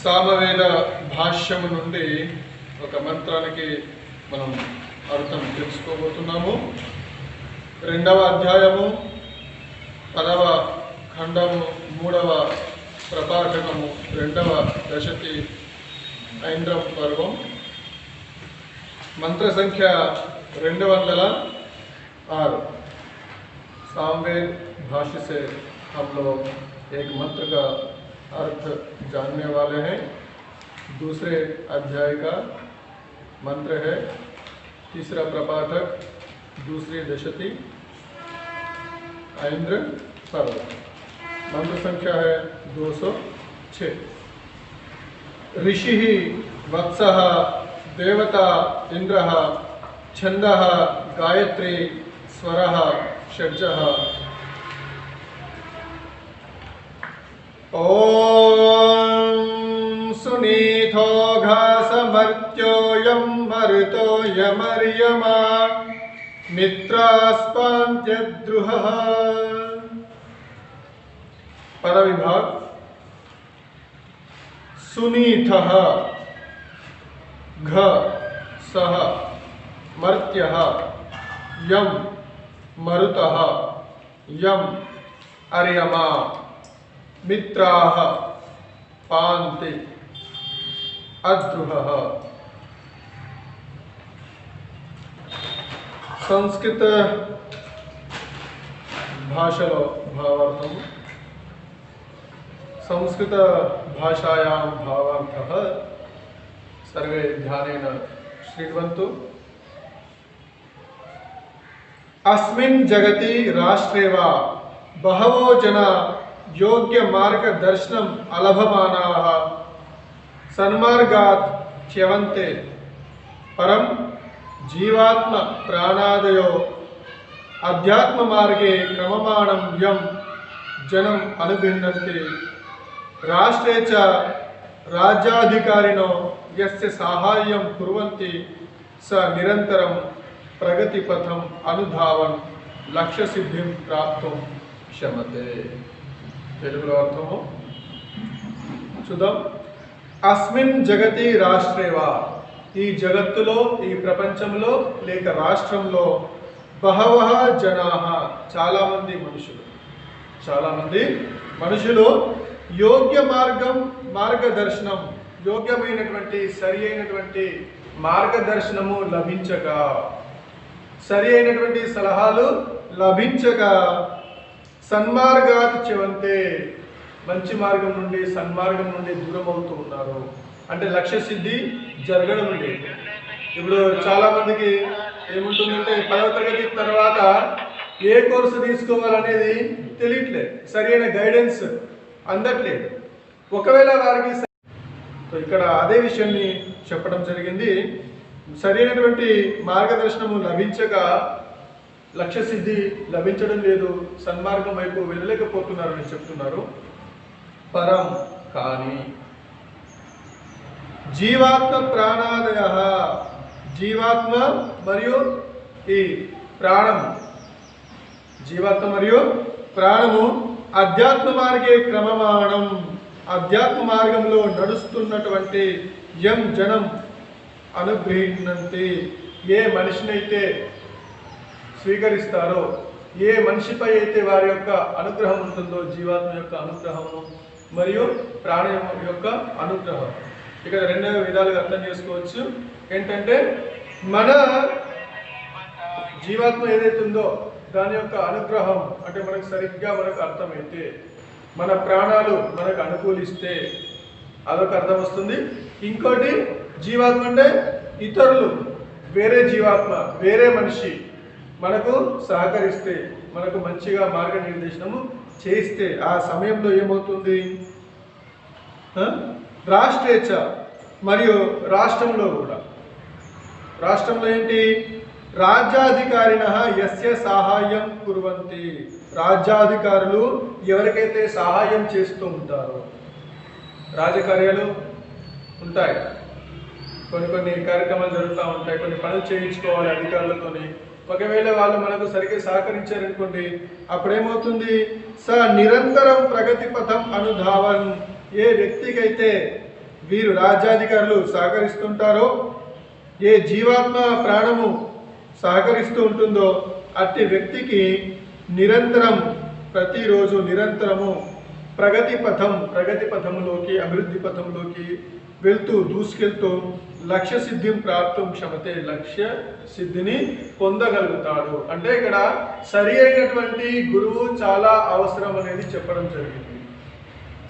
సామవేద భాష్యము నుండి ఒక మంత్రానికి మనం అర్థం తెలుసుకోబోతున్నాము. 2వ అధ్యాయము 10వ ఖండము 3వ ప్రపాఠకము 2వ దశతి ఐంద్రం పర్వం मंत्र संख्या 206। सामवेद भाष्य से हम लोग एक मंत्र का अर्थ जानने वाले हैं। दूसरे अध्याय का मंत्र है, तीसरा प्रपाठक, दूसरी दशति ऐन्द्र पर्व। मंत्र संख्या है 206। ऋषि वत्सः देवता इंद्रः छंदः गायत्री स्वरः षड्जः। ओम सुनीतो घासमर्त्योऽयं मरुतो यमर्यमा मित्रास्पान्त्यद्रुहः। पदविभाग। सुनीतः घ सह मर्त्यः यम मरुतः यम अर्यमा मित्राः पान्ति अद्रुहः। संस्कृत भाषलो भावार्थम। संस्कृत भाषायां भावार्थः सर्वे ध्यानेन शृण्वन्तु। अस्मिन् जगति राष्ट्रे वा बहवो जना योग्य मार्गदर्शनम् अलभमानाः सन्मार्गात् च्यवन्ते, परं जीवात्म प्राणादयो अध्यात्म मार्गे क्रममाणं यं जनम् अनुभिन्नन्ति। राष्ट्रे च राज्याधिकारिणो यस्य साहाय्यं कुर्वन्ति स निरन्तरं प्रगतिपथम् अनुधावन् लक्ष्य सिद्धिं प्राप्तुं शमते। తెలుగులో అర్థము చూద్దాం. అస్మిన్ జగతి రాష్ట్రేవా, ఈ జగత్తులో, ఈ ప్రపంచంలో లేక రాష్ట్రంలో, బహవః జనాః, చాలామంది మనుషులు యోగ్య మార్గదర్శనం, యోగ్యమైనటువంటి సరి అయినటువంటి మార్గదర్శనము లభించక, సరి అయినటువంటి సలహాలు లభించక, సన్మార్గాత్ చ్యవంతే, మంచి మార్గం నుండి సన్మార్గం నుండి దూరం అవుతూ ఉన్నారు. అంటే లక్ష్య సిద్ధి జరగడం లేదు. ఇప్పుడు చాలామందికి ఏముంటుందంటే 10వ తరగతి తర్వాత ఏ కోర్సు తీసుకోవాలనేది తెలియట్లేదు, సరైన గైడెన్స్ అందట్లేదు. ఒకవేళ వారికి ఇక్కడ అదే విషయాన్ని చెప్పడం జరిగింది. సరైనటువంటి మార్గదర్శనము లభించక లక్ష్య సిద్ధి లభించడం లేదు, సన్మార్గం వైపు వెళ్ళలేకపోతున్నారు అని చెప్తున్నారు. పరం కానీ జీవాత్మ ప్రాణాదయ, జీవాత్మ మరియు ఈ ప్రాణము, జీవాత్మ మరియు ప్రాణము అధ్యాత్మ మార్గే క్రమమాణం, అధ్యాత్మ మార్గంలో నడుస్తున్నటువంటి యం జనం అనుగ్రహించినంతే, ఏ మనిషినైతే స్వీకరిస్తారో, ఏ మనిషిపై అయితే వారి యొక్క అనుగ్రహం ఉంటుందో, జీవాత్మ యొక్క అనుగ్రహము మరియు ప్రాణం యొక్క అనుగ్రహం. ఇక్కడ 2 విధాలుగా అర్థం చేసుకోవచ్చు. ఏంటంటే మన జీవాత్మ ఏదైతే ఉందో దాని యొక్క అనుగ్రహం అంటే మనకు సరిగ్గా మనకు అర్థమైతే, మన ప్రాణాలు మనకు అనుకూలిస్తే అదొక అర్థం వస్తుంది. ఇంకోటి జీవాత్మ అంటే ఇతరులు, వేరే జీవాత్మ, వేరే మనిషి మనకు సహకరిస్తే, మనకు మంచిగా మార్గనిర్దేశనము చేస్తే ఆ సమయంలో ఏమవుతుంది? రాష్ట్రేచ్ఛ మరియు రాష్ట్రంలో కూడా, రాష్ట్రంలో ఏంటి? రాజ్యాధికారిణః యస్య సహాయం కుర్వంతి, రాజ్యాధికారులు ఎవరికైతే సహాయం చేస్తూ ఉంటారో, రాజకార్యాలు ఉంటాయి, కొన్ని కార్యక్రమాలు జరుగుతూ ఉంటాయి, కొన్ని పనులు చేయించుకోవాలి అధికారులతోని. ఒకవేళ వాళ్ళు మనకు సరిగ్గా సహకరించారనుకోండి, అప్పుడేమవుతుంది? స నిరంతరం ప్రగతి పథం అనుధావన్, ఏ వ్యక్తికైతే వీరు రాజ్యాధికారులు సహకరిస్తుంటారో, ఏ జీవాత్మ ప్రాణము సహకరిస్తూ ఉంటుందో అట్టి వ్యక్తికి నిరంతరం ప్రతిరోజు నిరంతరము ప్రగతి పథంలోకి అభివృద్ధి పథంలోకి వెళ్తూ దూసుకెళ్తూ లక్ష్య సిద్ధిం ప్రాప్తం క్షమతే, లక్ష్య సిద్ధిని పొందగలుగుతాడు. అంటే ఇక్కడ సరి అయినటువంటి గురువు చాలా అవసరం అనేది చెప్పడం జరిగింది.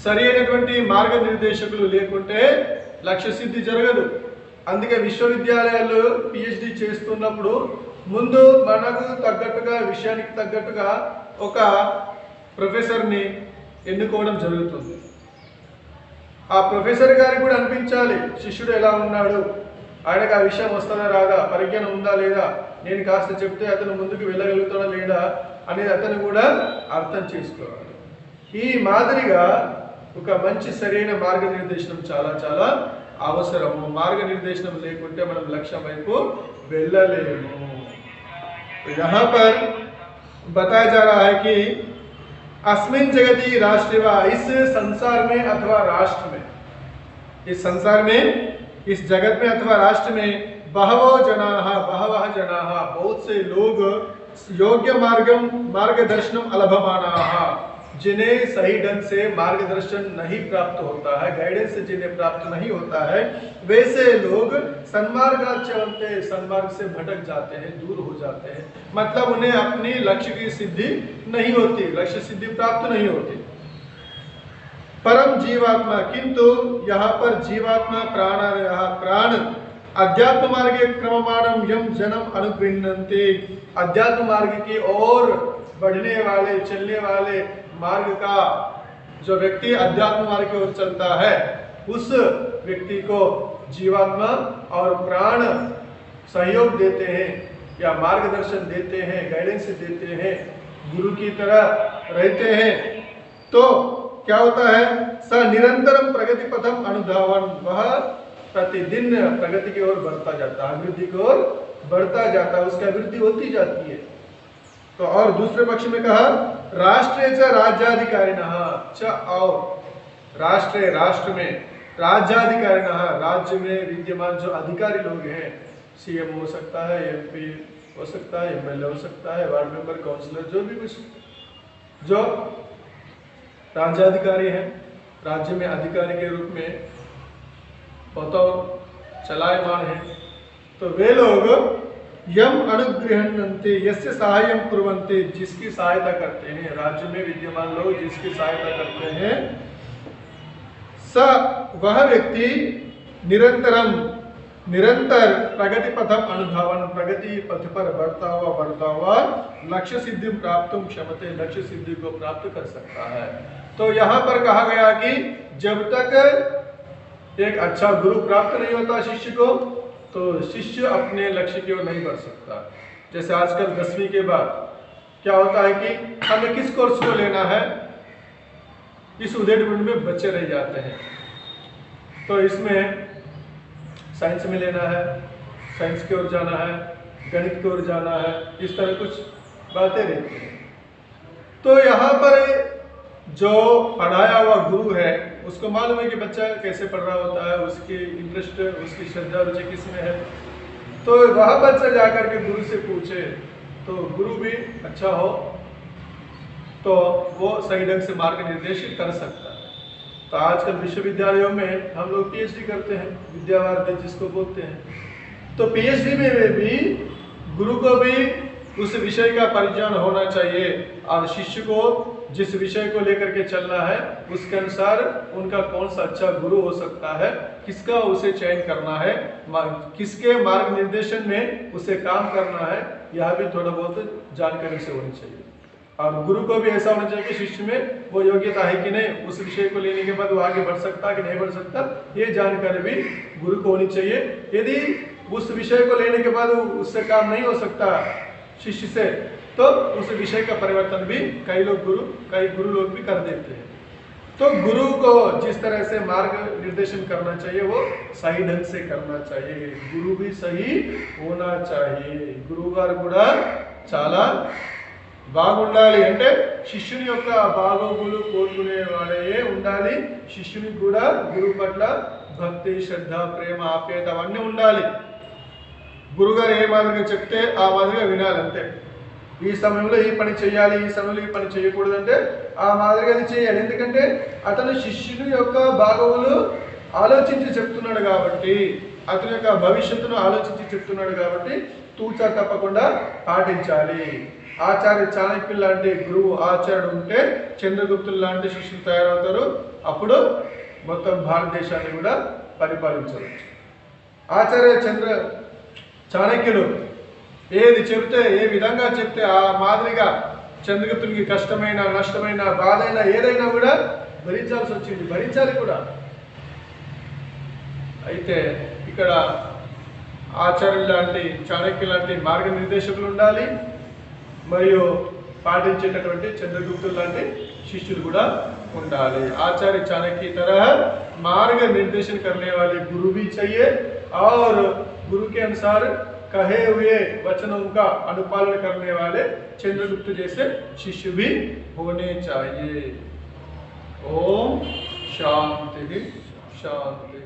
సరి అయినటువంటి మార్గనిర్దేశకులు లేకుంటే లక్ష్య సిద్ధి జరగదు. అందుకే విశ్వవిద్యాలయాలు పిహెచ్డి చేస్తున్నప్పుడు ముందు మనకు తగ్గట్టుగా విషయానికి తగ్గట్టుగా ఒక ప్రొఫెసర్ని ఎన్నుకోవడం జరుగుతుంది. ఆ ప్రొఫెసర్ గారికి కూడా అనిపించాలి శిష్యుడు ఎలా ఉన్నాడు, ఆయనకు ఆ విషయం వస్తుందా రాదా, పరిజ్ఞానం ఉందా లేదా, నేను కాస్త చెప్తే అతను ముందుకు వెళ్ళగలుగుతాడా లేదా అనేది అతను కూడా అర్థం చేసుకోవాలి. ఈ మాదిరిగా ఒక మంచి సరైన మార్గనిర్దేశనం చాలా చాలా అవసరము. మార్గనిర్దేశనం లేకుంటే మనం లక్ష్యం వైపు వెళ్ళలేము. यहाँ पर बताया जा रहा है कि अस्मिन जगति राष्ट्र व, इस संसार में अथवा राष्ट्र में, इस संसार में, इस जगत में अथवा राष्ट्र में बहवः जनाः बहुत से लोग योग्य मार्गदर्शनम अलभमानाः, जिन्हें सही ढंग से मार्गदर्शन नहीं प्राप्त होता है, गाइडेंस जिन्हें प्राप्त नहीं होता है, वैसे लोग सन्मार्ग से भटक जाते हैं, दूर हो जाते हैं। मतलब उन्हें अपनी लक्ष्य की सिद्धि नहीं होती, लक्ष्य सिद्धि प्राप्त नहीं होती। परम जीवात्मा, किंतु यहाँ पर जीवात्मा प्राण अध्यात्म मार्ग क्रममाणम यम जन्म अनुगृह्णन्ते, अध्यात्म मार्ग की ओर बढ़ने वाले चलने वाले मार्ग का जो व्यक्ति अध्यात्म मार्ग की ओर चलता है उस व्यक्ति को जीवात्मा और प्राण सहयोग देते हैं या मार्गदर्शन देते हैं, गाइडेंस देते हैं, गुरु की तरह रहते हैं। तो क्या होता है, स निरंतरम प्रगति पथम अनुधावन, वह प्रतिदिन प्रगति की ओर बढ़ता जाता है, अभिवृद्धि की ओर बढ़ता जाता है, उसकी अभिवृद्धि होती जाती है। तो और दूसरे पक्ष में कहा राष्ट्र च राज्याधिकारिणः च, और राष्ट्र में राज्याधिकारिणः, राज्य में विद्यमान जो अधिकारी लोग हैं, सीएम हो सकता है, एमपी हो सकता है, एमएलए हो सकता है, वार्ड मेंबर, काउंसलर, जो भी कुछ जो राज्याधिकारी हैं, राज्य में अधिकारी के रूप में बतौर चलायमान है, तो वे लोग यम अनुगृह्णन्ते यस्य सहायं कुर्वन्ते, जिसकी सहायता करते हैं, राज्य में विद्यमान लोग जिसकी सहायता करते हैं, स वह व्यक्ति निरंतर प्रगति पथम अनुधावन, प्रगति पथ पर बढ़ता हुआ लक्ष्य सिद्धि प्राप्त क्षमते, लक्ष्य सिद्धि को प्राप्त कर सकता है। तो यहाँ पर कहा गया कि जब तक एक अच्छा गुरु प्राप्त नहीं होता शिष्य को, तो शिष्य अपने लक्ष्य की ओर नहीं बढ़ सकता। जैसे आजकल 10वीं के बाद क्या होता है कि हमें किस कोर्स को लेना है, इस उधेड़-बुन में बच्चे रह जाते हैं। तो इसमें साइंस में लेना है, साइंस की ओर जाना है, गणित की ओर जाना है, इस तरह कुछ बातें रहती हैं। तो यहाँ पर जो पढ़ाया हुआ गुरु है उसको मालूम है कि बच्चा कैसे पढ़ रहा होता है, उसकी इंटरेस्ट, उसकी श्रद्धा रुचि किस में है, तो वह बच्चा जाकर के गुरु से पूछे तो गुरु भी अच्छा हो तो वो सही ढंग से मार्ग निर्देशित कर सकता है। तो आजकल विश्वविद्यालयों में हम लोग पीएचडी करते हैं, विद्यावार्धक जिसको बोलते हैं, तो पीएचडी में भी गुरु को भी उस विषय का परिज्ञान होना चाहिए और शिष्य को जिस विषय को लेकर के चलना है उसके अनुसार उनका कौन सा अच्छा गुरु हो सकता है, किसका उसे चयन करना है, किसके मार्ग निर्देशन में उसे काम करना है, यह भी थोड़ा बहुत जानकारी से होनी चाहिए। और गुरु को भी ऐसा होना चाहिए कि शिष्य में वो योग्यता है कि नहीं, उस विषय को लेने के बाद वो आगे बढ़ सकता कि नहीं बढ़ सकता, ये जानकारी भी गुरु को होनी चाहिए। यदि उस विषय को लेने के बाद उससे काम नहीं हो सकता शिष्य से, तो उस विषय का परिवर्तन भी कई गुरु लोग भी कर देते हैं। तो गुरु को जिस तरह से मार्ग निर्देशन करना चाहिए वो सही ढंग से करना चाहिए, गुरु भी सही होना चाहिए। గురువు గారు కూడా చాలా బాగుండాలి, అంటే శిష్యుని యొక్క బాగోగులు కోరుకునే వాడే ఉండాలి, శిష్యునికి కూడా గురువు పట్ల భక్తి, శ్రద్ధ, ప్రేమ, ఆప్యాయత అవన్నీ ఉండాలి. గురుగారు ఏ మాదిరిగా చెప్తే ఆ మాదిరిగా వినాలి అంతే. ఈ సమయంలో ఈ పని చేయాలి, ఈ సమయంలో ఈ పని చేయకూడదు అంటే ఆ మాదిరిగా అది చేయాలి. ఎందుకంటే అతను శిష్యుని యొక్క భాగములు ఆలోచించి చెప్తున్నాడు కాబట్టి, అతని యొక్క భవిష్యత్తును ఆలోచించి చెప్తున్నాడు కాబట్టి తూచా తప్పకుండా పాటించాలి. ఆచార్య చాణక్యులు లాంటి గురువు ఆచార్యుడు ఉంటే చంద్రగుప్తులు లాంటి శిష్యులు తయారవుతారు. అప్పుడు మొత్తం భారతదేశాన్ని కూడా పరిపాలించవచ్చు. ఆచార్య చాణక్యులు ఏది చెప్తే, ఏ విధంగా చెప్తే ఆ మాదిరిగా చంద్రగుప్తునికి కష్టమైన, నష్టమైన, బాధైనా ఏదైనా కూడా భరించాల్సి వచ్చింది, భరించాలి కూడా. అయితే ఇక్కడ ఆచార్యులు లాంటి, చాణక్యులు లాంటి మార్గనిర్దేశకులు ఉండాలి, మరియు పాటించేటటువంటి చంద్రగుప్తులు లాంటి శిష్యులు కూడా ఉండాలి. आचार्य चाणक्य की तरह मार्ग निर्देशन करने वाले गुरु भी चाहिए और गुरु के अनुसार कहे हुए वचनों का अनुपालन करने वाले चंद्रगुप्त जैसे शिष्य भी होने चाहिए। ओम शांति शांति।